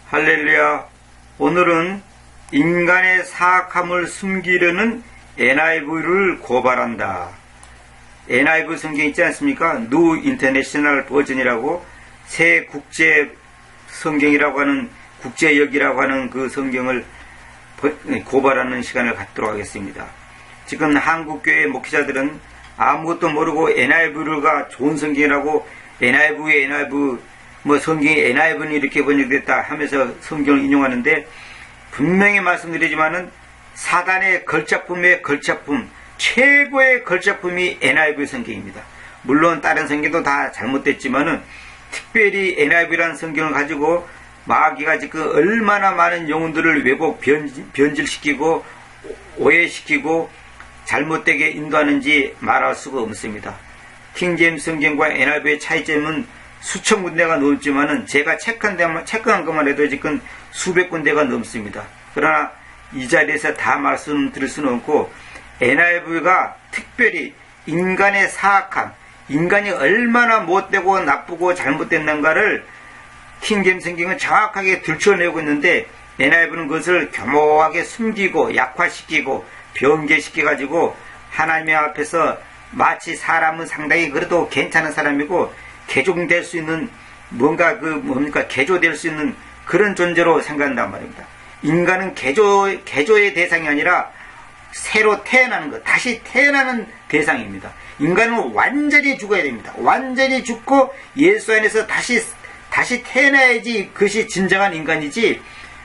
할렐루야. 오늘은 인간의 사악함을 숨기려는 NIV를 고발한다. NIV 성경 있지 않습니까? New International Version이라고 새 국제 성경이라고 하는 국제역이라고 하는 그 성경을 고발하는 시간을 갖도록 하겠습니다. 지금 한국교회 목회자들은 아무것도 모르고 NIV가 좋은 성경이라고 NIV 성경이 NIV는 이렇게 번역됐다 하면서 성경을 인용하는데, 분명히 말씀드리지만은 사단의 걸작품의 걸작품, 최고의 걸작품이 NIV 성경입니다. 물론 다른 성경도 다 잘못됐지만은 특별히 NIV라는 성경을 가지고 마귀가 지금 얼마나 많은 영혼들을 왜곡 변질시키고 오해시키고 잘못되게 인도하는지 말할 수가 없습니다. 킹제임스 성경과 NIV의 차이점은 수천 군데가 넘지만은 제가 체크한 것만 해도 지금 수백 군데가 넘습니다. 그러나 이 자리에서 다 말씀드릴 수는 없고, NIV가 특별히 인간의 사악함, 인간이 얼마나 못되고 나쁘고 잘못됐는가를 킹제임스 성경은 정확하게 들춰내고 있는데, NIV는 그것을 교묘하게 숨기고 약화시키고 변개시켜가지고 하나님의 앞에서 마치 사람은 상당히 그래도 괜찮은 사람이고 개종될 수 있는 개조될 수 있는 그런 존재로 생각한단 말입니다. 인간은 개조의 대상이 아니라 새로 태어나는 것, 다시 태어나는 대상입니다. 인간은 완전히 죽어야 됩니다. 완전히 죽고 예수 안에서 다시 태어나야지 그것이 진정한 인간이지,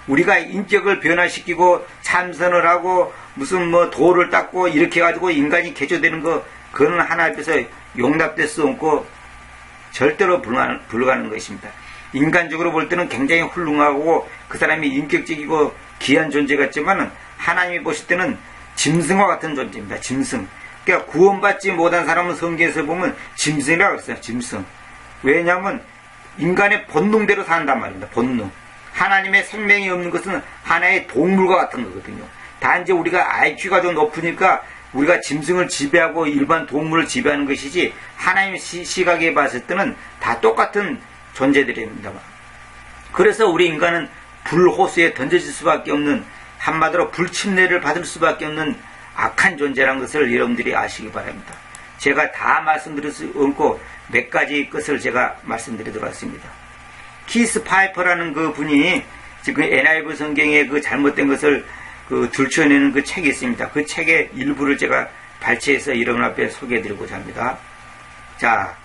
우리가 인격을 변화시키고 참선을 하고 무슨 도를 닦고 이렇게 해가지고 인간이 개조되는 거, 그거는 하나님 앞에서 용납될 수 없고 절대로 불가능한 것입니다. 인간적으로 볼 때는 굉장히 훌륭하고 그 사람이 인격적이고 귀한 존재 같지만 하나님이 보실 때는 짐승과 같은 존재입니다. 짐승. 그러니까 구원받지 못한 사람은 성경에서 보면 짐승이라고 했어요. 짐승. 왜냐하면 인간의 본능대로 산단 말입니다. 본능. 하나님의 생명이 없는 것은 하나의 동물과 같은 거거든요. 단지 우리가 IQ가 좀 높으니까 우리가 짐승을 지배하고 일반 동물을 지배하는 것이지, 하나님의 시각에 봤을 때는 다 똑같은 존재들입니다. 그래서 우리 인간은 불호수에 던져질 수밖에 없는, 한마디로 불침례를 받을 수밖에 없는 악한 존재라는 것을 여러분들이 아시기 바랍니다. 제가 다 말씀드릴 수 없고 몇 가지 것을 제가 말씀드리도록 하겠습니다. 키스 파이퍼라는 그 분이 지금 NIV 성경의 그 잘못된 것을 들춰내는 그 책이 있습니다. 그 책의 일부를 제가 발췌해서 여러분 앞에 소개해드리고자 합니다. 자,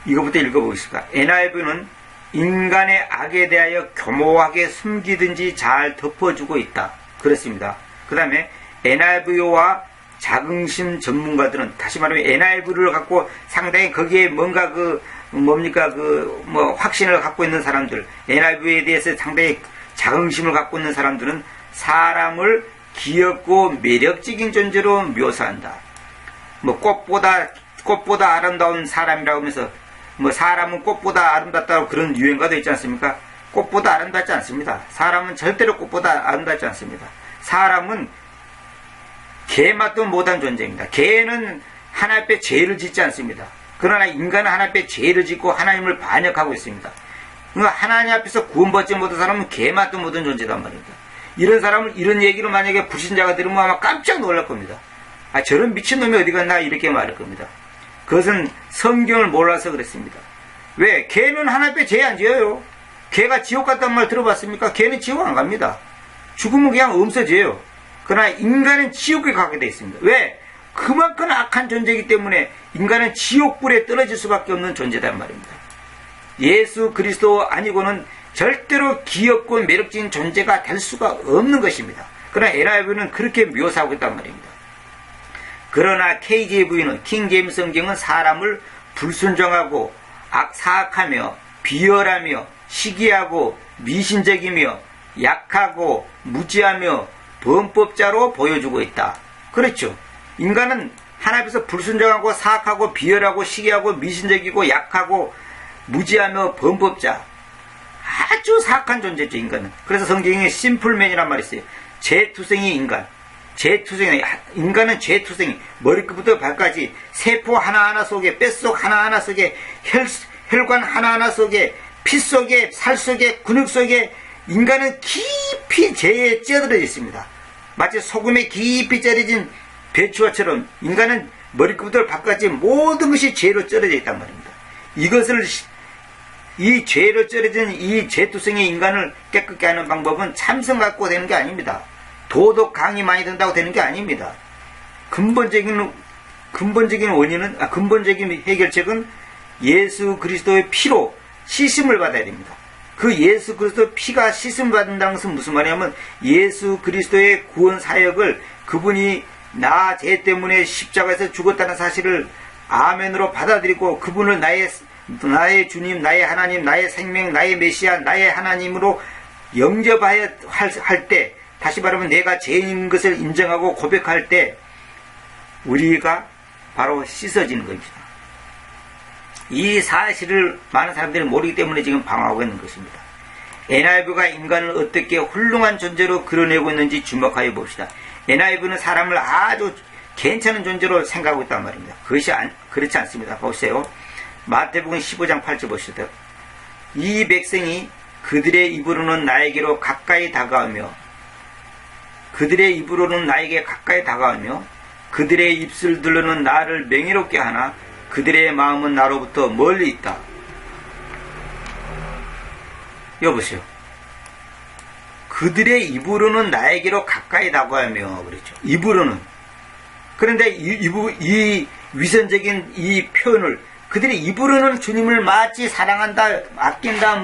이거부터 읽어보겠습니다. NIV는 인간의 악에 대하여 교묘하게 숨기든지 잘 덮어주고 있다. 그렇습니다. 그 다음에 NIV와 자긍심 전문가들은, 다시 말하면 NIV를 갖고 상당히 거기에 뭔가 확신을 갖고 있는 사람들, NIV에 대해서 상당히 자긍심을 갖고 있는 사람들은 사람을 귀엽고 매력적인 존재로 묘사한다. 꽃보다 아름다운 사람이라고 하면서, 사람은 꽃보다 아름답다고 그런 유행가도 있지 않습니까? 꽃보다 아름답지 않습니다. 사람은 절대로 꽃보다 아름답지 않습니다. 사람은 개맛도 못한 존재입니다. 개는 하나님 앞에 죄를 짓지 않습니다. 그러나 인간은 하나님 앞에 죄를 짓고 하나님을 반역하고 있습니다. 그러니까 하나님 앞에서 구원받지 못한 사람은 개맛도 못한 존재단 말입니다. 이런 사람을 이런 얘기를 만약에 불신자가 들으면 아마 깜짝 놀랄 겁니다. 저런 미친놈이 어디 갔나 이렇게 말할 겁니다. 그것은 성경을 몰라서 그랬습니다. 왜? 개는 하나님 앞에 죄 안 지어요. 개가 지옥 갔단 말 들어봤습니까? 개는 지옥 안 갑니다. 죽으면 그냥 없어져요. 그러나 인간은 지옥에 가게 되어 있습니다. 왜? 그만큼 악한 존재이기 때문에 인간은 지옥불에 떨어질 수밖에 없는 존재단 말입니다. 예수 그리스도 아니고는 절대로 귀엽고 매력적인 존재가 될 수가 없는 것입니다. 그러나 NIV는 그렇게 묘사하고 있단 말입니다. 그러나 KJV는, 킹제임스 성경은 사람을 불순종하고 사악하며 비열하며 시기하고 미신적이며 약하고 무지하며 범법자로 보여주고 있다. 그렇죠. 인간은 하나님께서 불순종하고 사악하고 비열하고 시기하고 미신적이고 약하고 무지하며 범법자, 아주 사악한 존재죠, 인간은. 그래서 성경에 심플맨이란 말이 있어요. 죄투성이 인간. 인간은 죄투성이. 머리끝부터 발까지 세포 하나하나 속에, 뱃속 하나하나 속에, 혈관 하나하나 속에, 피 속에, 살 속에, 근육 속에 인간은 깊이 죄에 찌들어 있습니다. 마치 소금에 깊이 찌려진 배추와처럼 인간은 머리끝부터 발끝까지 모든 것이 죄로 찌러져 있단 말입니다. 이 죄로 찌러진 이 죄투성의 인간을 깨끗게 하는 방법은 참선 갖고 되는 게 아닙니다. 도덕 강의 많이 든다고 되는 게 아닙니다. 근본적인 해결책은 예수 그리스도의 피로 씻음을 받아야 됩니다. 그 예수 그리스도의 피가 씻음 받는다는 것은 무슨 말이냐면 예수 그리스도의 구원 사역을 그분이 나 죄 때문에 십자가에서 죽었다는 사실을 아멘으로 받아들이고 그분을 나의 주님, 나의 하나님, 나의 생명, 나의 메시아, 나의 하나님으로 영접하여 할 때, 다시 말하면 내가 죄인인 것을 인정하고 고백할 때 우리가 바로 씻어지는 겁니다. 이 사실을 많은 사람들이 모르기 때문에 지금 방황하고 있는 것입니다. NIV가 인간을 어떻게 훌륭한 존재로 그려내고 있는지 주목하여 봅시다. NIV는 사람을 아주 괜찮은 존재로 생각하고 있단 말입니다. 그것이 그렇지 않습니다. 보세요. 마태복음 15장 8절 보시다. 이 백성이 그들의 입으로는 나에게로 가까이 다가오며 그들의 입술들로는 나를 명예롭게 하나 그들의 마음은 나로부터 멀리 있다. 여보세요. 그들의 입으로는 나에게로 가까이 다가오며 그랬죠. 입으로는. 그런데 이 위선적인 이 표현을 그들의 입으로는 주님을 마치 사랑한다, 아낀다,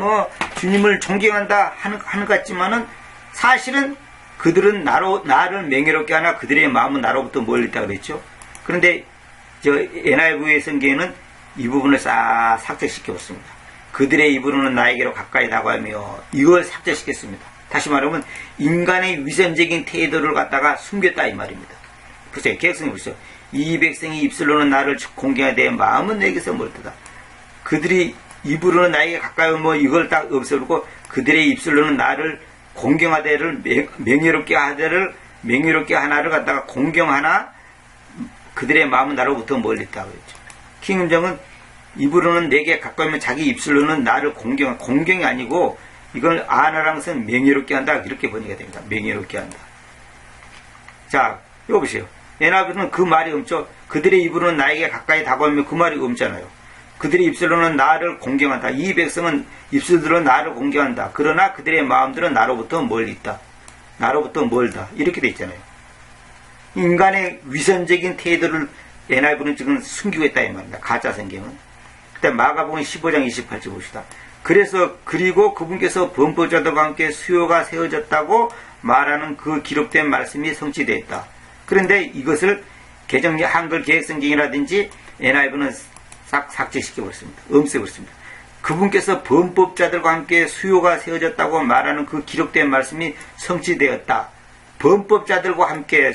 주님을 존경한다 하는 것 같지만은 사실은 그들은 나를 명예롭게 하나 그들의 마음은 나로부터 멀리 있다 그랬죠. 그런데 NIV의 성경에는 이 부분을 싹 삭제시켰습니다. 그들의 입으로는 나에게로 가까이 다가오며 이걸 삭제시켰습니다. 다시 말하면 인간의 위선적인 태도를 갖다가 숨겼다 이 말입니다. 보세요. 개혁성이 보세요. 이 백성이 입술로는 나를 공경하되 마음은 내게서 멀다. 그들이 입으로는 나에게 가까이 오면 이걸 딱 없애고 그들의 입술로는 나를 공경하되를 명예롭게 하나를 갖다가 공경하나 그들의 마음은 나로부터 멀리 있다고 했죠. 킹음정은 입으로는 내게 가까이 오면 자기 입술로는 나를 공경이 아니고 이걸 아나라는 것은 명예롭게 한다 이렇게 번역이 됩니다. 명예롭게 한다. 자, 이거 보세요. NIV는 그 말이 없죠. 그들의 입으로는 나에게 가까이 다가오면 그 말이 없잖아요. 그들의 입술로는 나를 공경한다. 이 백성은 입술들로 나를 공경한다. 그러나 그들의 마음들은 나로부터 멀리 있다. 나로부터 멀다. 이렇게 돼 있잖아요. 인간의 위선적인 태도를 NIV는 지금 숨기고 있다 이 말입니다. 가짜 성경은. 그때 마가복음 15장 28절 봅시다. 그리고 그분께서 범법자들과 함께 수요가 세워졌다고 말하는 그 기록된 말씀이 성취되었다. 그런데 이것을 한글 개혁성경이라든지 NIV는 싹 삭제시켜버렸습니다. 없애버렸습니다. 그분께서 범법자들과 함께 수요가 세워졌다고 말하는 그 기록된 말씀이 성취되었다. 범법자들과 함께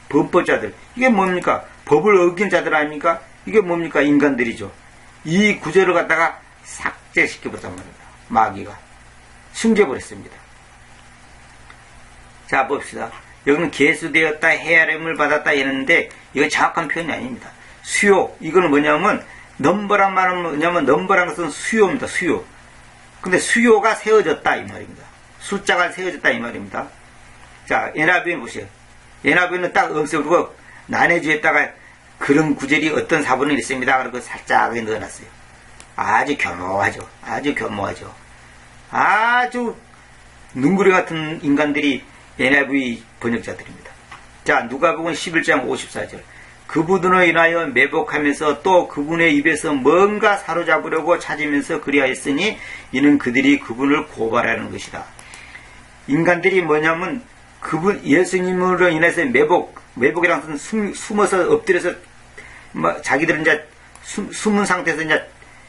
범법자들. 이게 뭡니까? 법을 어긴 자들 아닙니까? 이게 뭡니까? 인간들이죠. 이 구절을 갖다가 삭제시켜버렸단 말입니다. 마귀가. 숨겨버렸습니다. 자, 봅시다. 여기는 계수되었다, 헤아림을 받았다 이랬는데 이거 정확한 표현이 아닙니다. 수요, 이거는 뭐냐면 넘버란 말은 뭐냐면 넘버란 것은 수요입니다. 수요. 근데 수요가 세워졌다 이 말입니다. 숫자가 세워졌다 이 말입니다. 자, NIV 보세요. NIV는 딱 없애버리고 난해주에다가 그런 구절이 어떤 사본이 있습니다. 그리고 살짝 넣어놨어요. 아주 교묘하죠. 아주 눈구리 같은 인간들이 NIV 번역자들입니다. 자, 누가복음 11장 54절. 그분으로 인하여 매복하면서 또 그분의 입에서 뭔가 사로잡으려고 찾으면서 그리하였으니 이는 그들이 그분을 고발하는 것이다. 인간들이 뭐냐면 예수님으로 인해서 매복이란 것은 숨어서 엎드려서 자기들은 이제 숨은 상태에서 이제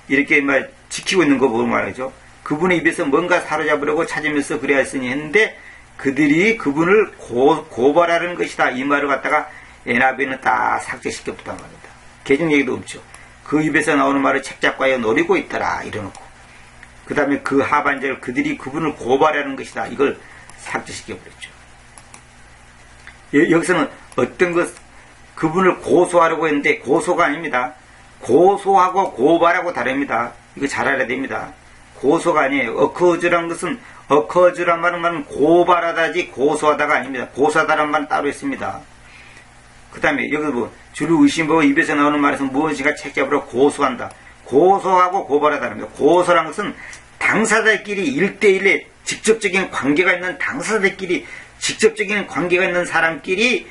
이렇게 지키고 있는 거 보면 말이죠. 그분의 입에서 뭔가 사로잡으려고 찾으면서 그리하였으니 했는데 그들이 그분을 고발하는 것이다. 이 말을 갖다가 NIV는 다 삭제시켰단 말입니다. 개정 얘기도 없죠. 그 입에서 나오는 말을 책잡과에 노리고 있더라. 이래놓고. 그 다음에 그 하반절 그들이 그분을 고발하는 것이다. 이걸 삭제시켜버렸죠. 여기서는 어떤 그분을 고소하려고 했는데 고소가 아닙니다. 고소하고 고발하고 다릅니다. 이거 잘 알아야 됩니다. 고소가 아니에요. 어커즈라는 것은 어커즈란 말은 고발하다지 고소하다가 아닙니다. 고소하다란 말은 따로 있습니다. 그 다음에 여기 뭐 주로 의심보고 입에서 나오는 말에서 무엇인가 책잡으러 고소한다. 고소하고 고발하다는 겁니다. 고소란 것은 당사자끼리 1대1의 직접적인 관계가 있는 당사자들끼리 직접적인 관계가 있는 사람끼리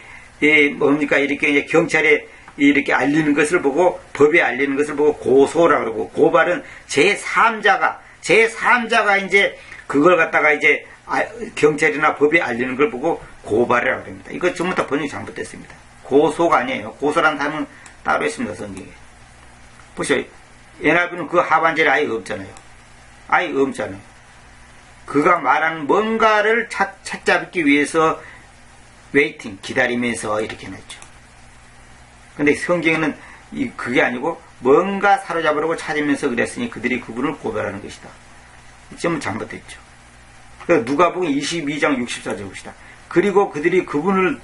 뭡니까 이렇게 이제 경찰에 이렇게 알리는 것을 보고 법에 알리는 것을 보고 고소라고 그러고 고발은 제3자가 이제 그걸 갖다가 이제 경찰이나 법에 알리는 걸 보고 고발이라고 합니다. 이거 전부 다 번역이 잘못됐습니다. 고소가 아니에요. 고소라는 단어는 따로 있습니다. 성경에. 보세요. NIV는 그 하반절에 아예 없잖아요. 아예 없잖아요. 그가 말한 뭔가를 찾잡기 위해서 웨이팅, 기다리면서 이렇게 놨죠. 근데 성경에는 그게 아니고 뭔가 사로잡으려고 찾으면서 그랬으니 그들이 그분을 고발하는 것이다. 이 점은 잘못됐죠. 누가복음 22장 64절 봅시다. 그리고 그들이 그분을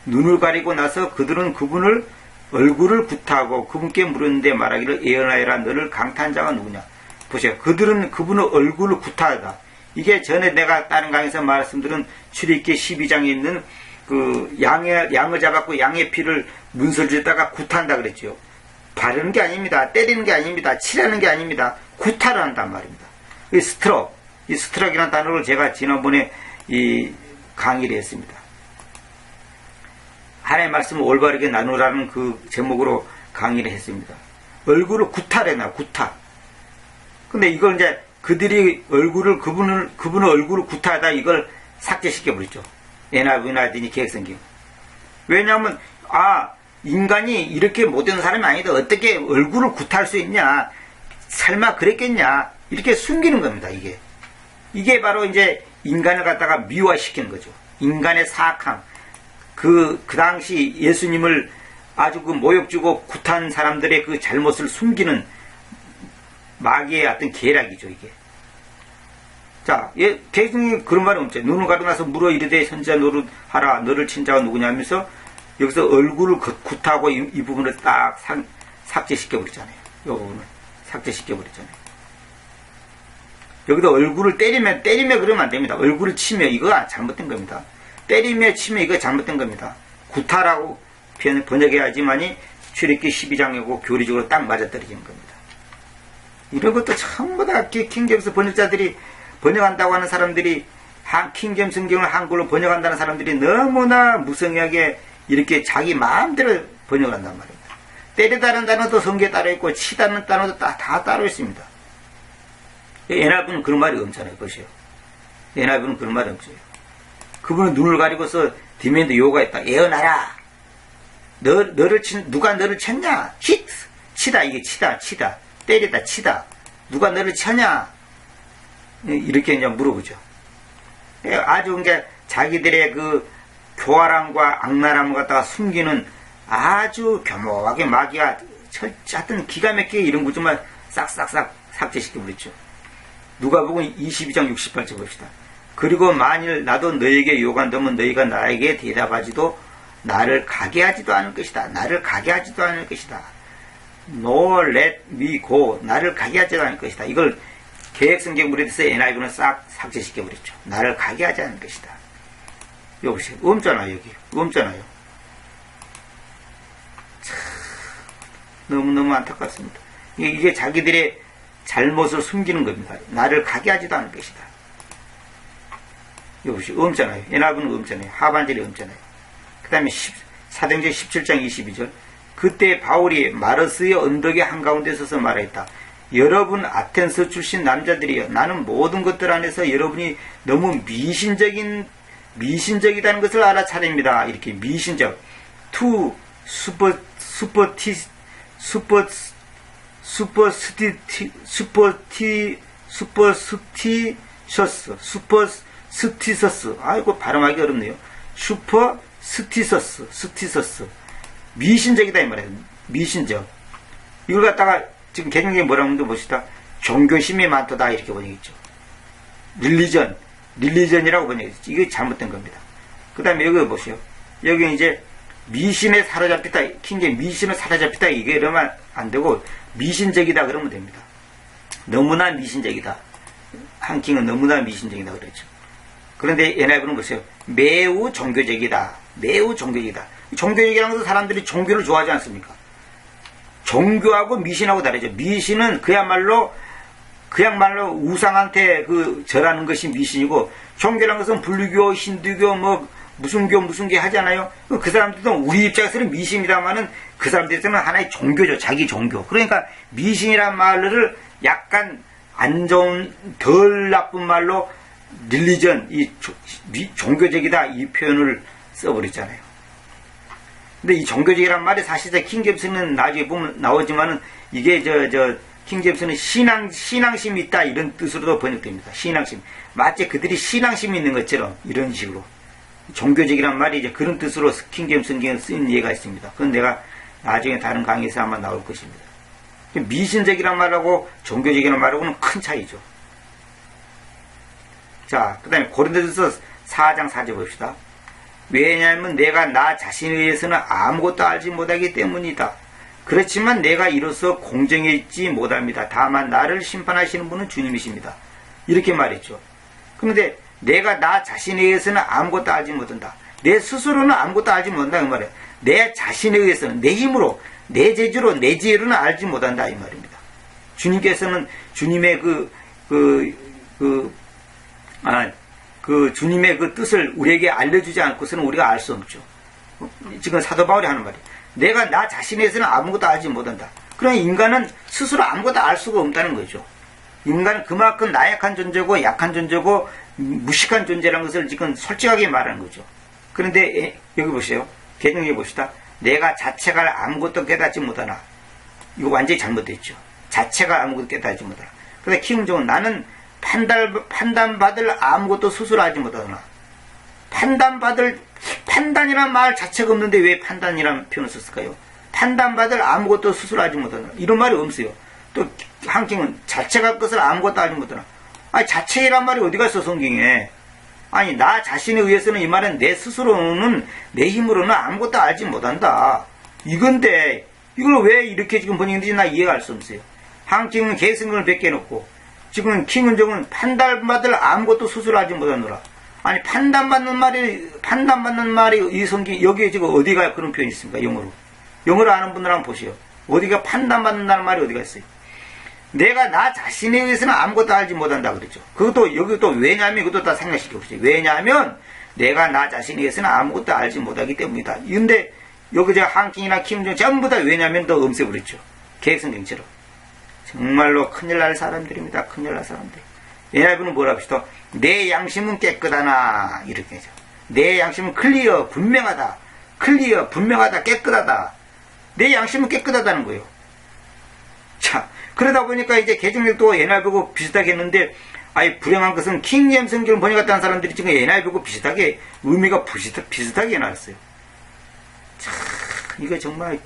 눈을 가리고 나서 그들은 그분을 얼굴을 구타하고 그분께 물었는데 말하기를 예언하여라 너를 강탄 자가 누구냐. 보세요. 그들은 그분의 얼굴을 구타하다. 이게 전에 내가 다른 강에서 말씀드린 출애굽기 12장에 있는 그 양을 잡았고 양의 피를 문설주에다가 구타한다 그랬죠. 바르는 게 아닙니다. 때리는 게 아닙니다. 칠하는 게 아닙니다. 구타를 한단 말입니다. 이 스트럭이라는 단어를 제가 지난번에 이 강의를 했습니다. 하나님의 말씀을 올바르게 나누라는 그 제목으로 강의를 했습니다. 얼굴을 구타래나 구타. 근데 이걸 이제 그들이 그분의 얼굴을 구타하다 이걸 삭제시켜버렸죠. NIV니 계획성경. 왜냐하면 인간이 이렇게 못된 사람이 아니다. 어떻게 얼굴을 구타할 수 있냐. 설마 그랬겠냐. 이렇게 숨기는 겁니다. 이게 바로 이제 인간을 갖다가 미화시키는 거죠. 인간의 사악함. 그 당시 예수님을 아주 그 모욕 주고 구타한 사람들의 그 잘못을 숨기는 마귀의 어떤 계략이죠, 이게. 자, 계승이 그런 말이 없죠. 눈을 가리고 나서 물어 이르되 선지자 노릇하라. 너를 친 자가 누구냐 하면서 여기서 얼굴을 구타하고 이 부분을 딱 삭제시켜버리잖아요. 이 부분을 삭제시켜버리잖아요. 여기다 얼굴을 때리며 그러면 안 됩니다. 얼굴을 치며 이거 잘못된 겁니다. 때리며 치며 이거 잘못된 겁니다. 구타라고 번역해야지만이 출애굽기 12장이고 교리적으로 딱 맞아떨어지는 겁니다. 이런 것도 전부 다 킹제임스 번역자들이 번역한다고 하는 사람들이 킹제임스 성경을 한글로 번역한다는 사람들이 너무나 무성하게 이렇게 자기 마음대로 번역을 한단 말입니다. 때리다는 단어도 성경에 따로 있고 치다는 단어도 다 따로 있습니다. NIV는 그런 말이 없잖아요. 보세요. NIV는 그런 말이 없어요. 그분은 눈을 가리고서 디맨드 요구했다. 예언하라. 누가 너를 쳤냐? 치다. 이게 치다. 때리다. 치다. 누가 너를 쳤냐? 이렇게 이제 물어보죠. 아주 이제 자기들의 그 교활함과 악랄함을 갖다가 숨기는 아주 교묘하게 마귀가 하여튼 기가 막히게 이런 구조만 싹싹싹 삭제시켜버렸죠. 누가복음 22장 68절 봅시다. 그리고 만일 나도 너에게 요구한다면 너희가 나에게 대답하지도 나를 가게 하지도 않을 것이다. No let me go. 나를 가게 하지도 않을 것이다. 이걸 개혁성경 무리에서 NIV는 싹 삭제시켜버렸죠. 나를 가게 하지 않을 것이다. 여보세요. 없잖아요. 여기. 없잖아요. 참 너무너무 안타깝습니다. 이게 자기들의 잘못을 숨기는 겁니다. 나를 가게 하지도 않을 것이다. 여보세요. 없잖아요. NIV는 없잖아요. 하반절이 없잖아요. 그 다음에 사도행전 17장 22절 그때 바울이 마르스의 언덕의 한가운데 서서 말했다. 여러분 아텐스 출신 남자들이여 나는 모든 것들 안에서 여러분이 너무 미신적이다는 것을 알아차립니다. 이렇게 미신적 to 슈퍼스티서스 아이고 발음하기 어렵네요. 슈퍼스티서스 미신적이다 이 말이에요. 미신적. 이걸 갖다가 지금 개정경에 뭐라고 하는데 봅시다. 종교심이 많도다 이렇게 번역했죠. 릴리전이라고 번역했죠. 이게 잘못된 겁니다. 그 다음에 여기 보세요. 여기 이제 미신에 사로잡히다. 킹제 미신에 사로잡히다 이게 이러면 안 되고 미신적이다 그러면 됩니다. 너무나 미신적이다. 한킹은 너무나 미신적이다 그랬죠. 그런데 NIV는 보세요. 매우 종교적이다. 매우 종교적이다. 종교적이라는 것은 사람들이 종교를 좋아하지 않습니까? 종교하고 미신하고 다르죠. 미신은 그야말로 우상한테 절하는 것이 미신이고, 종교라는 것은 불교, 힌두교, 무슨 교 하잖아요. 그 사람들도 우리 입장에서는 미신이다마는 그 사람들에서는 하나의 종교죠. 자기 종교. 그러니까 미신이란 말을 약간 안 좋은, 덜 나쁜 말로 릴리전, 종교적이다 이 표현을 써버렸잖아요. 근데 이 종교적이란 말이 사실 킹제임스는 나중에 보면 나오지만은 이게 킹제임스는 신앙심이 있다 이런 뜻으로도 번역됩니다. 신앙심. 마치 그들이 신앙심이 있는 것처럼 이런 식으로. 종교적이란 말이 이제 그런 뜻으로 킹제임스 성경에 쓰인 예가 있습니다. 그건 내가 나중에 다른 강의에서 아마 나올 것입니다. 미신적이란 말하고 종교적이란 말하고는 큰 차이죠. 자, 그 다음에 고린도전서 4장 4절 봅시다. 왜냐하면 내가 나 자신에 대해서는 아무것도 알지 못하기 때문이다. 그렇지만 내가 이로써 공정해지지 못합니다. 다만 나를 심판하시는 분은 주님이십니다. 이렇게 말했죠. 그런데 내가 나 자신에 의해서는 아무것도 알지 못한다. 내 스스로는 아무것도 알지 못한다 그 말이에요. 내 자신에 의해서는 내 힘으로, 내 재주로, 내 지혜로는 알지 못한다 이 말입니다. 주님께서는 주님의 주님의 그 뜻을 우리에게 알려주지 않고서는 우리가 알 수 없죠. 지금 사도 바울이 하는 말이에요. 내가 나 자신에서는 아무것도 알지 못한다. 그러니 인간은 스스로 아무것도 알 수가 없다는 거죠. 인간은 그만큼 나약한 존재고 약한 존재고 무식한 존재라는 것을 지금 솔직하게 말하는 거죠. 그런데 여기 보세요. 개정해 봅시다. 내가 자체가 아무것도 깨닫지 못하나. 이거 완전히 잘못됐죠. 자체가 아무것도 깨닫지 못하나. 그런데 킹종은 나는 판단받을 아무것도 스스로 하지 못하나. 판단이란 말 자체가 없는데 왜 판단이란 표현을 썼을까요? 판단받을 아무것도 스스로 하지 못하나. 이런 말이 없어요. 또 한킹은 자체가 것을 아무것도 하지 못하나. 아니 자체이란 말이 어디가 있어 성경에. 아니 나 자신에 의해서는 이 말은 내 스스로는 내 힘으로는 아무것도 알지 못한다. 이건데 이걸 왜 이렇게 지금 번역했는지 나 이해할 수 없어요. 한킹은 계승을 베껴놓고 지금 킹은정은 판단받을 아무것도 스스로 하지 못하노라. 아니 판단받는 말이 이 성경 여기에 지금 어디가 그런 표현이 있습니까? 영어로 아는 분들 한번 보시오. 어디가 판단받는다는 말이 어디가 있어요? 내가 나 자신에 의해서는 아무것도 알지 못한다 그랬죠. 그것도 여기 또 왜냐하면 그것도 다 생각시켜 보세요. 왜냐하면 내가 나 자신에 의해서는 아무것도 알지 못하기 때문이다. 근데 여기 한킹이나 킴종 전부 다 왜냐하면 더 없애버렸죠. 계획성경처럼. 정말로 큰일 날 사람들입니다. 큰일 날 사람들. NIV는 뭐라 합시다. 내 양심은 깨끗하나 이렇게 하죠. 내 양심은 클리어, 분명하다. 클리어, 분명하다, 깨끗하다. 내 양심은 깨끗하다는 거예요. 자, 그러다 보니까 이제 개정력도 NIV하고 비슷하게 했는데, 아니 불행한 것은 킹제임스 성경을 번역했다는 사람들이 지금 NIV하고 비슷하게 의미가 비슷하게 나왔어요. 참, 이거 정말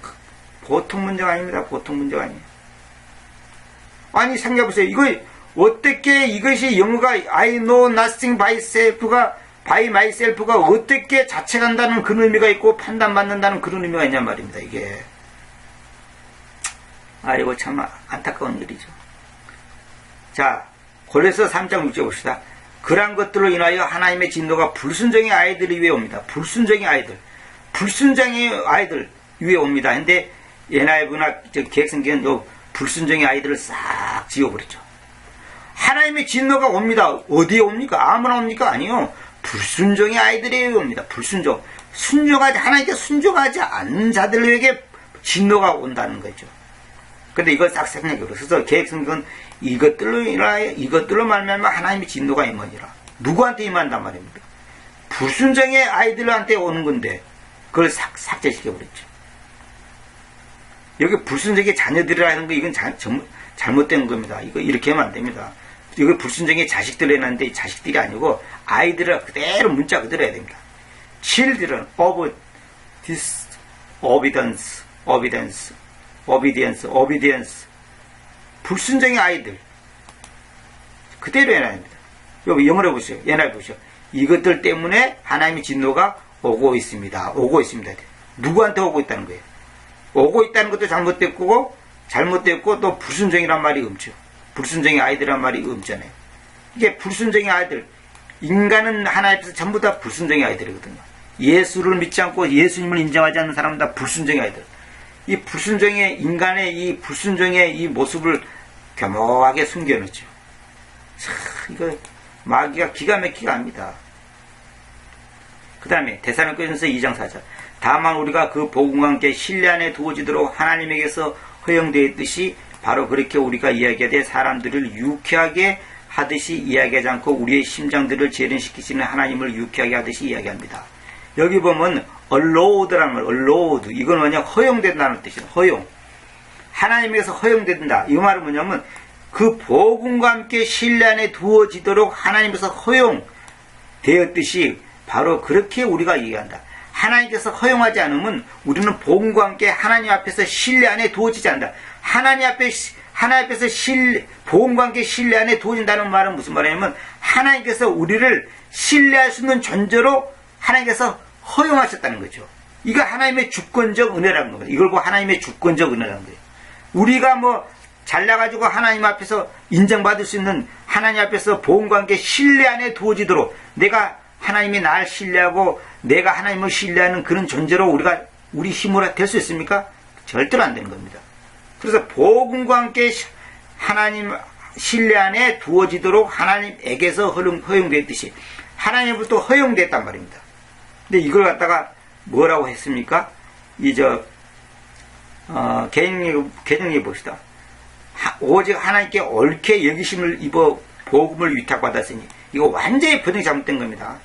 보통 문제가 아닙니다. 보통 문제가 아니에요. 아니 생각해보세요. 이거 어떻게 이것이 영어가 I know nothing by myself가 어떻게 자책한다는 그런 의미가 있고 판단받는다는 그런 의미가 있냔 말입니다. 이게 이거 참 안타까운 일이죠. 자, 고린도서 3장 6절 봅시다. 그러한 것들로 인하여 하나님의 진노가 불순종의 아이들 위에 옵니다. 불순종의 아이들 위에 옵니다. 근데 NIV나 계획성경은 불순종의 아이들을 싹 지워버렸죠. 하나님의 진노가 옵니다. 어디에 옵니까? 아무나 옵니까? 아니요. 불순종의 아이들에게 옵니다. 불순종. 하나님께 순종하지 않는 자들에게 진노가 온다는 거죠. 근데 이걸 싹 생각해보세요. 그래서 계획성경은 이것들로 말미암아 하나님의 진노가 임하니라. 누구한테 임한단 말입니다. 불순종의 아이들한테 오는 건데 그걸 삭제시켜버렸죠. 여기 불순종의 자녀들이라 하는 거 이건 잘못된 겁니다. 이거 이렇게 하면 안 됩니다. 이거 불순종의 자식들 해놨는데 자식들이 아니고 아이들을 그대로 문자 그대로 해야 됩니다. Children of disobedience. 불순종의 아이들 그대로 해놔야 됩니다. 여기 영어로 보세요. 옛날 보세요. 이것들 때문에 하나님의 진노가 오고 있습니다. 누구한테 오고 있다는 거예요? 오고 있다는 것도 잘못됐고 또 불순종이란 말이 없죠. 불순종의 아이들이란 말이 없잖아요. 이게 불순종의 아이들. 인간은 하나님 앞에서 전부 다 불순종의 아이들이거든요. 예수를 믿지 않고 예수님을 인정하지 않는 사람은 다 불순종의 아이들. 이 불순종의 인간의 이 불순종의 이 모습을 교묘하게 숨겨놓죠. 참 이거 마귀가 기가 막히게 합니다. 그 다음에 데살로니가전서 2장 4절. 다만 우리가 그 복음과 함께 신뢰 안에 두어지도록 하나님에게서 허용되어 있듯이 바로 그렇게 우리가 이야기하되 사람들을 유쾌하게 하듯이 이야기하지 않고 우리의 심장들을 재련시키시는 하나님을 유쾌하게 하듯이 이야기합니다. 여기 보면 allowed라는 말, allowed. 이건 뭐냐? 허용된다는 뜻이에요. 허용. 하나님에게서 허용된다. 이 말은 뭐냐면 그 복음과 함께 신뢰 안에 두어지도록 하나님에서 허용되었듯이 바로 그렇게 우리가 이해한다. 하나님께서 허용하지 않으면 우리는 복음과 함께 하나님 앞에서 신뢰 안에 두어지지 않는다. 하나님 앞에서 복음과 함께 신뢰 안에 두어진다는 말은 무슨 말이냐면 하나님께서 우리를 신뢰할 수 있는 존재로 하나님께서 허용하셨다는 거죠. 이거 하나님의 주권적 은혜라는 겁니다. 이걸 보고 하나님의 주권적 은혜라는 거예요. 우리가 뭐 잘나가지고 하나님 앞에서 인정받을 수 있는 하나님 앞에서 복음과 함께 신뢰 안에 두어지도록 내가 하나님이 날 신뢰하고 내가 하나님을 신뢰하는 그런 존재로 우리 힘으로 될 수 있습니까? 절대로 안 되는 겁니다. 그래서 복음과 함께 하나님 신뢰 안에 두어지도록 하나님에게서 허용됐듯이 하나님으로부터 허용됐단 말입니다. 근데 이걸 갖다가 뭐라고 했습니까? 개정해 봅시다. 오직 하나님께 옳게 여기심을 입어 복음을 위탁받았으니 이거 완전히 번역이 잘못된 겁니다.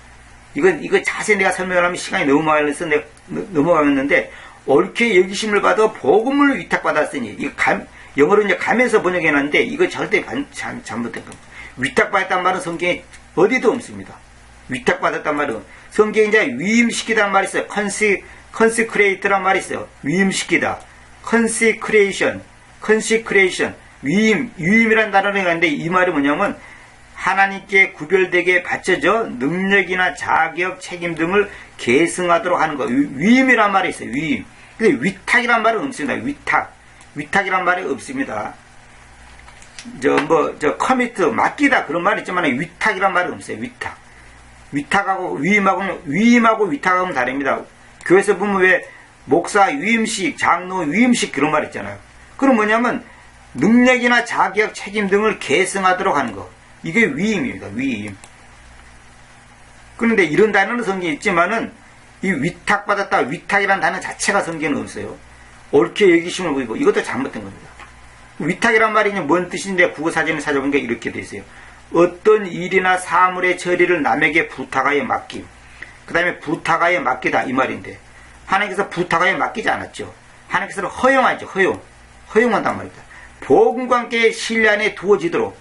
이거 자세히 내가 설명하면 시간이 너무 많이 걸려서 내가 넘어가겠는데 옳게 여기심을 받아 복음을 위탁받았으니 이거 영어로 이제 가면서 번역해놨는데 이거 절대 잘못된 겁니다. 위탁받았단 말은 성경에 어디도 없습니다. 위탁받았단 말은 성경에 이제 위임시키다는 말이 있어요. consecrate란 말이 있어요. 위임시키다. consecration. 위임이라는 단어를 했는데 이 말이 뭐냐면 하나님께 구별되게 바쳐져 능력이나 자격, 책임 등을 계승하도록 하는 거. 위임이란 말이 있어요. 위임. 근데 위탁이란 말은 없습니다. 위탁이란 말이 없습니다. 커미트, 맡기다 그런 말이 있지만 위탁이란 말은 없어요. 위탁하고 위임하고 위탁하고는 다릅니다. 교회에서 보면 왜 목사 위임식, 장로 위임식 그런 말 있잖아요. 그럼 뭐냐면 능력이나 자격, 책임 등을 계승하도록 하는 거. 이게 위임입니다. 위임. 그런데 이런 단어는 성경에 있지만은 이 위탁받았다, 위탁이라는 단어 자체가 성경에는 없어요. 옳게 여기심을 보이고 이것도 잘못된 겁니다. 위탁이란 말이 뭔 뜻인데 국어사전을 찾아보니까 이렇게 돼 있어요. 어떤 일이나 사물의 처리를 남에게 부탁하여 맡김. 그 다음에 부탁하여 맡기다 이 말인데 하나님께서 부탁하여 맡기지 않았죠. 하나님께서는 허용하죠. 허용한단 말입니다. 복음과 함께 신뢰 안에 두어지도록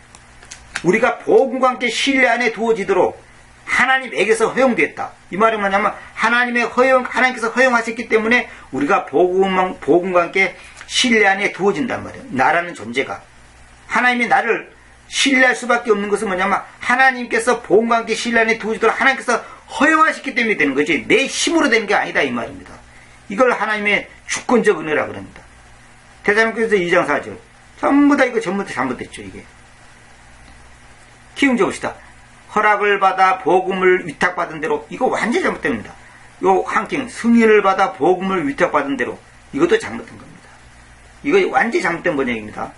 우리가 복음과 함께 신뢰 안에 두어지도록 하나님에게서 허용됐다. 이 말이 뭐냐면 하나님께서 허용하셨기 때문에 우리가 복음과 함께 신뢰 안에 두어진단 말이에요. 나라는 존재가. 하나님이 나를 신뢰할 수밖에 없는 것은 뭐냐면 하나님께서 복음과 함께 신뢰 안에 두어지도록 하나님께서 허용하셨기 때문에 되는 거지 내 힘으로 되는 게 아니다 이 말입니다. 이걸 하나님의 주권적 은혜라고 합니다. 데살로니가전서 2장 4절. 전부 다 잘못됐죠 이게. 키움 봅시다. 허락을 받아 복음을 위탁받은 대로 이거 완전히 잘못된 겁니다. 요 한킹 승인을 받아 복음을 위탁받은 대로 이것도 잘못된 겁니다. 이거 완전히 잘못된 번역입니다.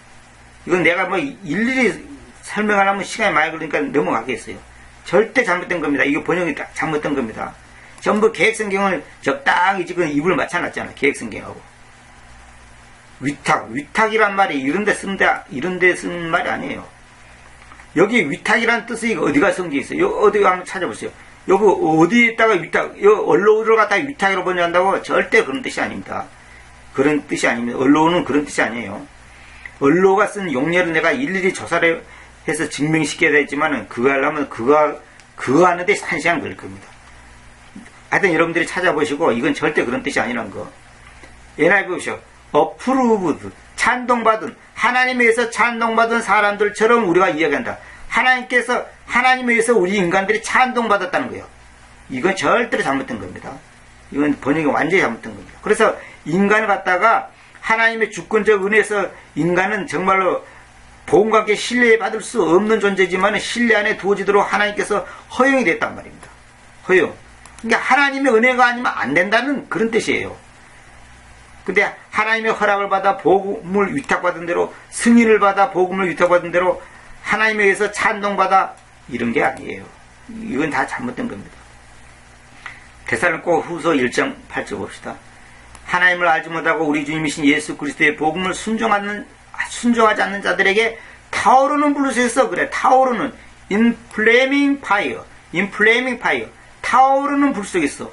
이건 내가 일일이 설명하려면 시간이 많이 걸리니까 넘어가겠어요. 절대 잘못된 겁니다. 이거 번역이 잘못된 겁니다. 전부 계획성경을 적당히 지금 입을 맞춰놨잖아. 계획성경하고. 위탁이란 말이 이런 데 쓰는 말이 아니에요. 여기 위탁이란 뜻이 어디가 성경에 있어요? 어디 한번 찾아보세요. 여기 어디에다가 언로우를 갖다가 위탁으로 번역한다고? 절대 그런 뜻이 아닙니다. 그런 뜻이 아닙니다. 언로우는 그런 뜻이 아니에요. 언로우가 쓴 용례를 내가 일일이 조사를 해서 증명시켜야 되지만은 그거 하려면 그거 하는데 1시간 걸릴 겁니다. 하여튼 여러분들이 찾아보시고 이건 절대 그런 뜻이 아니라는 거. NIV 보시오. approved, 찬동받은, 하나님에 의해서 찬동받은 사람들처럼 우리가 이야기한다. 하나님에 의해서 우리 인간들이 찬동받았다는 거예요. 이건 절대로 잘못된 겁니다. 이건 번역이 완전히 잘못된 겁니다. 그래서 인간을 갖다가 하나님의 주권적 은혜에서 인간은 정말로 복음과 함께 신뢰받을 수 없는 존재지만 신뢰 안에 두어지도록 하나님께서 허용이 됐단 말입니다. 허용. 그러니까 하나님의 은혜가 아니면 안 된다는 그런 뜻이에요. 근데 하나님의 허락을 받아 복음을 위탁받은 대로, 승인을 받아 복음을 위탁받은 대로 하나님에 의해서 찬동받아 이런 게 아니에요. 이건 다 잘못된 겁니다. 데살로니가 후서 1장 8절 봅시다. 하나님을 알지 못하고 우리 주님이신 예수 그리스도의 복음을 순종하지 않는 자들에게 타오르는 불 속에서, 그래, 타오르는 in flaming fire, 타오르는 불 속에서,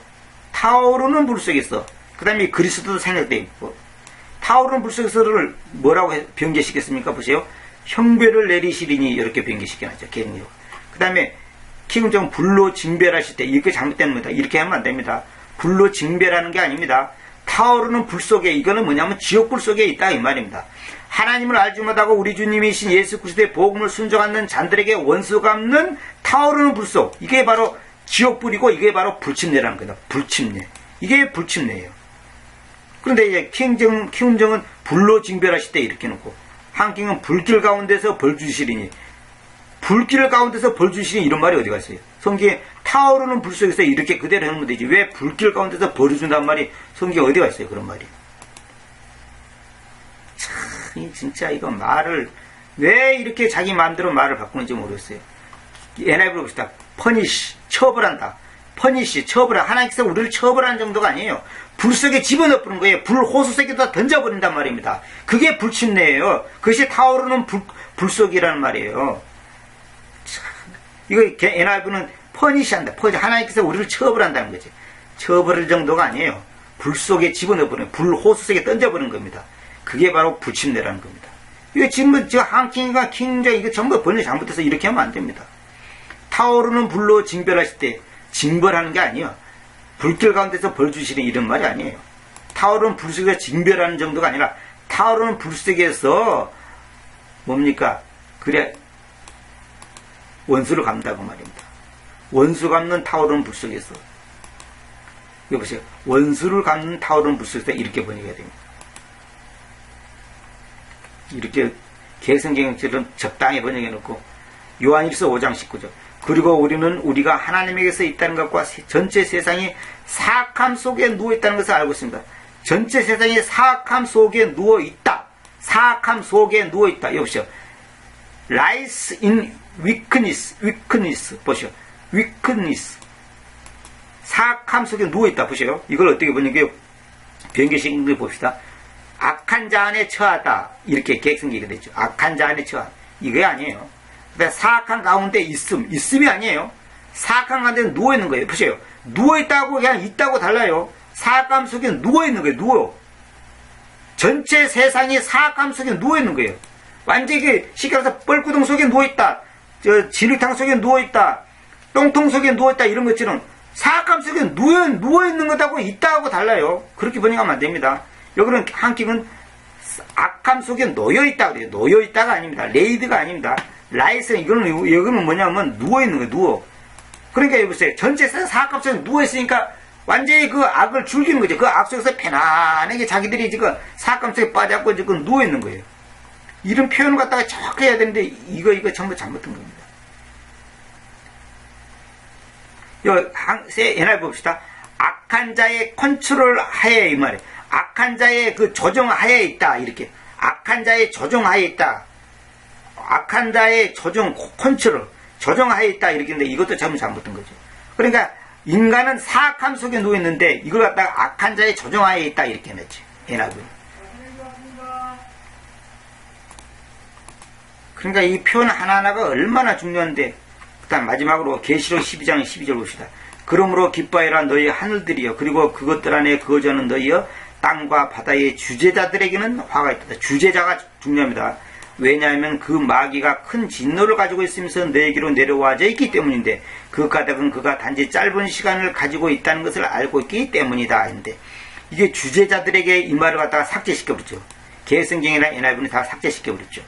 그 다음에 그리스도도 생략되어 있고, 타오르는 불 속에서를 뭐라고 변개시켰습니까? 보세요. 형배를 내리시리니 이렇게 변개시켜놨죠. 계획력. 그 다음에 킹정 불로 징별하실 때, 이렇게 잘못된 겁니다. 이렇게 하면 안 됩니다. 불로 징별하는 게 아닙니다. 타오르는 불 속에, 이거는 뭐냐면 지옥불 속에 있다 이 말입니다. 하나님을 알지 못하고 우리 주님이신 예수 그리스도의 복음을 순종하는 잔들에게 원수 갚는 타오르는 불 속, 이게 바로 지옥불이고 이게 바로 불침례라는 거다. 불침례. 이게 불침례예요. 그런데 이제 킹정은 불로 징별하실 때 이렇게 놓고, 한킹은 불길 가운데서 벌 주시리니, 불길 가운데서 벌 주시리니 이런 말이 어디 갔어요? 성경에 타오르는 불 속에서 이렇게 그대로 해놓으면 되지. 왜 불길 가운데서 벌을 준다는 말이 성경에 어디 갔어요? 그런 말이. 참, 진짜 이거 말을, 왜 이렇게 자기 마음대로 말을 바꾸는지 모르겠어요. NIV로 봅시다. 퍼니시, 처벌한다. 퍼니시, 처벌한다. 하나님께서 우리를 처벌하는 정도가 아니에요. 불 속에 집어넣어버린 거예요. 불 호수 속에다 던져버린단 말입니다. 그게 불침례예요. 그것이 타오르는 불 속이라는 말이에요. 참, 이거 NIV는 퍼니시한다. 하나님께서 우리를 처벌한다는 거지. 처벌할 정도가 아니에요. 불 속에 집어넣어버린, 불 호수 속에 던져버린 겁니다. 그게 바로 불침례라는 겁니다. 이거 지금 한킹과 킹정 이거 전부 번역 잘못해서 이렇게 하면 안 됩니다. 타오르는 불로 징별하실 때 징벌하는 게 아니에요. 불길 가운데서 벌 주시는 이런 말이 아니에요. 타오르는 불 속에서 징별하는 정도가 아니라 타오르는 불 속에서 뭡니까? 그래, 원수를 갚는다고 말입니다. 원수 갚는 타오르는 불 속에서. 이거 보세요. 원수를 갚는 타오르는 불 속에서 이렇게 번역해야 됩니다. 이렇게 개성경처럼 적당히 번역해놓고, 요한일서 5장 19절. 그리고 우리는 우리가 하나님에게서 있다는 것과 전체 세상이 사악함 속에 누워있다는 것을 알고 있습니다. 전체 세상이 사악함 속에 누워있다. 사악함 속에 누워있다. 여보시오. Lies in weakness. 보시오. weakness. 사악함 속에 누워있다. 보세요. 이걸 어떻게 번역해요? 변개식을 봅시다. 악한 자 안에 처하다. 이렇게 계획성기가 됐죠. 악한 자 안에 처하. 이게 아니에요. 사악한 가운데 있음이 아니에요. 사악한 가운데 누워있는 거예요. 보세요. 누워있다고 그냥 있다고 달라요. 사악함 속에 누워있는 거예요. 누워. 전체 세상이 사악함 속에 누워있는 거예요. 완전히 쉽게 말해서 뻘구덩 속에 누워있다. 진흙탕 속에 누워있다. 똥통 속에 누워있다. 이런 것처럼 사악함 속에 누워있는 것하고 있다고 달라요. 그렇게 번역하면 안 됩니다. 여기는 한킹은 악함 속에 놓여있다 그래요. 놓여있다가 아닙니다. 레이드가 아닙니다. 라이스는 이거는 뭐냐면 누워있는 거예요. 누워. 그러니까 여보세요. 전체 사악함 속에 누워있으니까 완전히 그 악을 즐기는 거죠. 그 악 속에서 편안하게 자기들이 지금 사악함 속에 빠져갖고 지금 누워있는 거예요. 이런 표현을 갖다가 정확히 해야 되는데 이거 전부 잘못한 겁니다. 옛날 봅시다. 악한 자의 컨트롤 하에 이 말이에요. 악한 자의 그 조정 하에 있다. 이렇게. 악한 자의 조정 하에 있다. 악한 자의 조정, 컨트롤, 조정하에 있다. 이렇게 했는데 이것도 전부 잘못된 거죠. 그러니까 인간은 사악함 속에 누워있는데 이걸 갖다가 악한 자의 조정하에 있다. 이렇게 했지. 애나고. 그러니까 이 표현 하나하나가 얼마나 중요한데, 그다음 마지막으로 계시록 12장 12절 봅시다. 그러므로 기뻐해라 너희 하늘들이여, 그리고 그것들 안에 거주하는 너희여, 땅과 바다의 주제자들에게는 화가 있다. 주제자가 중요합니다. 왜냐하면 그 마귀가 큰 진노를 가지고 있으면서 너에게로 내려와져 있기 때문인데, 그 까닭은 그가 단지 짧은 시간을 가지고 있다는 것을 알고 있기 때문이다. 했는데 이게 주제자들에게 이 말을 갖다가 삭제시켜버렸죠. 개성경이나 NIV는 다 삭제시켜버렸죠.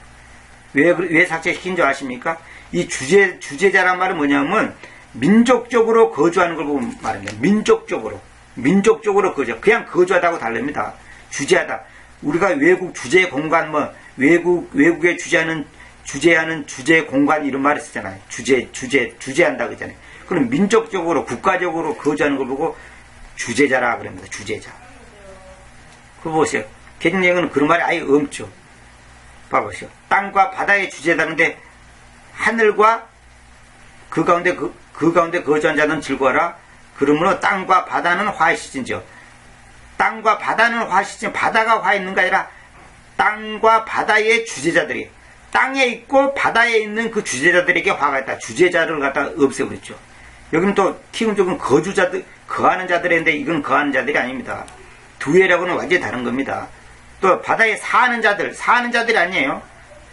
왜 삭제시킨 줄 아십니까? 이 주제자란 말은 뭐냐면 민족적으로 거주하는 걸 보고 말합니다. 민족적으로 거주. 그냥 거주하다고 다릅니다. 주재하다. 우리가 외국 주재 공간 외국에 주재하는 주재하는 주재 공간 이런 말을 쓰잖아요. 주재한다 그러잖아요. 그럼 민족적으로 국가적으로 거주하는 걸 보고 주재자라 그럽니다. 주재자. 그거 보세요. 개정령은 그런 말이 아예 없죠. 봐보세요. 땅과 바다의 주재자인데 하늘과 그 가운데 거주한 자는 즐거워라. 그러므로 땅과 바다는 화해시진지요. 땅과 바다는 화해시진 바다가 화해 있는 게 아니라 땅과 바다의 주재자들이 땅에 있고 바다에 있는 그 주재자들에게 화가 있다. 주재자를 갖다 없애버렸죠. 여기는 또 키운 쪽은 거주자들, 거하는 자들인데 이건 거하는 자들이 아닙니다. 두해라고는 완전히 다른 겁니다. 또 바다에 사는 자들이 아니에요.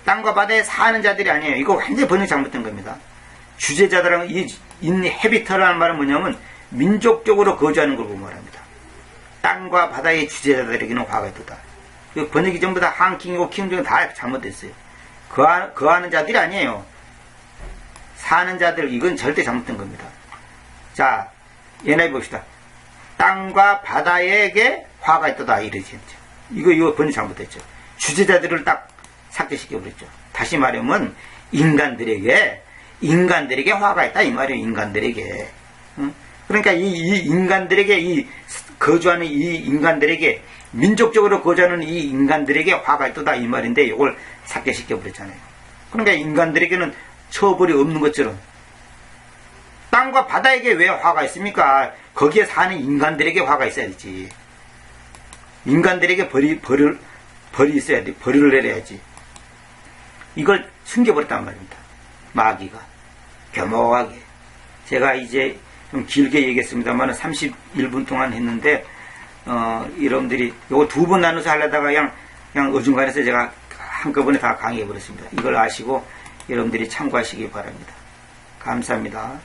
땅과 바다에 사는 자들이 아니에요. 이거 완전히 번역 잘못된 겁니다. 주재자들은 이 인헤비터라는 말은 뭐냐면 민족적으로 거주하는 걸 보고 말합니다. 땅과 바다의 주재자들에게는 화가 있다. 번역이 전부 다 한킹이고 키움중은 다 잘못됐어요. 거하는 자들이 아니에요. 사는 자들, 이건 절대 잘못된 겁니다. 자, 예나이 봅시다. 땅과 바다에게 화가 있다 이러지. 이거 번역 잘못됐죠. 주재자들을 딱 삭제시켜버렸죠. 다시 말하면 인간들에게 화가 있다 이 말이에요. 인간들에게. 그러니까 이 인간들에게 거주하는 이 인간들에게 민족적으로 거주하는 이 인간들에게 화가 있다 이 말인데 이걸 삭제시켜버렸잖아요. 그러니까 인간들에게는 처벌이 없는 것처럼 땅과 바다에게 왜 화가 있습니까? 거기에 사는 인간들에게 화가 있어야지. 인간들에게 벌이 있어야 돼. 벌을 내려야지. 이걸 숨겨버렸단 말입니다. 마귀가. 겸허하게. 제가 이제 좀 길게 얘기했습니다만 31분 동안 했는데 여러분들이 요거 두 번 나눠서 하려다가 그냥 어중간해서 제가 한꺼번에 다 강의해버렸습니다. 이걸 아시고 여러분들이 참고하시기 바랍니다. 감사합니다.